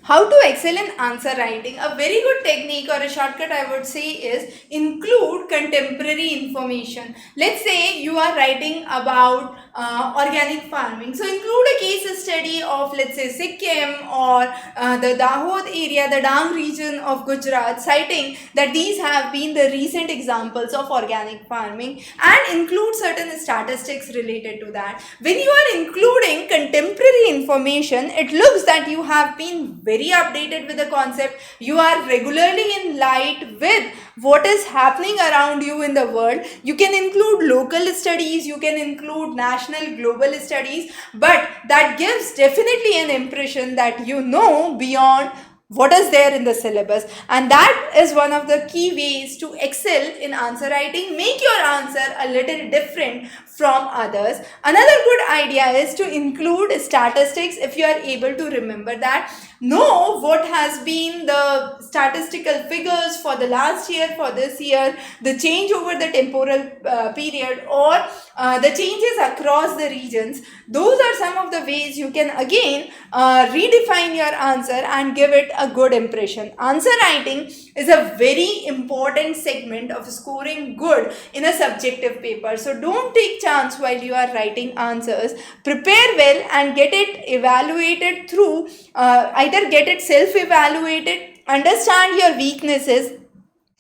How to excel in answer writing? A very good technique or a shortcut I would say is include contemporary information. Let's say you are writing about organic farming. So include a case study of, let's say, Sikkim or the Dahod area, the Dang region of Gujarat, citing that these have been the recent examples of organic farming, and include certain statistics related to that. When you are including contemporary information, it looks that you have been very updated with the concept. You are regularly in light with what is happening around you in the world. You can include local studies, you can include national, global studies, but that gives definitely an impression that you know beyond what is there in the syllabus, and that is one of the key ways to excel in answer writing. Make your answer a little different from others. Another good idea is to include statistics. If you are able to remember that, know what has been the statistical figures for the last year, for this year, the change over the temporal period, or the changes across the regions. Those are some of the ways you can again redefine your answer and give it a good impression. Answer writing is a very important segment of scoring good in a subjective paper. So don't take chance while you are writing answers. Prepare well and get it evaluated through either get it self-evaluated, understand your weaknesses,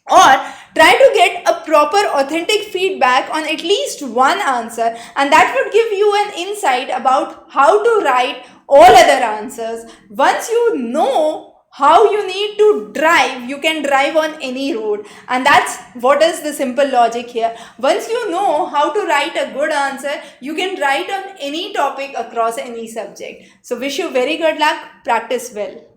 or try to get a proper authentic feedback on at least one answer, and that would give you an insight about how to write all other answers. Once you know how you need to drive, you can drive on any road, and that's what is the simple logic here. Once you know how to write a good answer, you can write on any topic across any subject. So wish you very good luck. Practice well.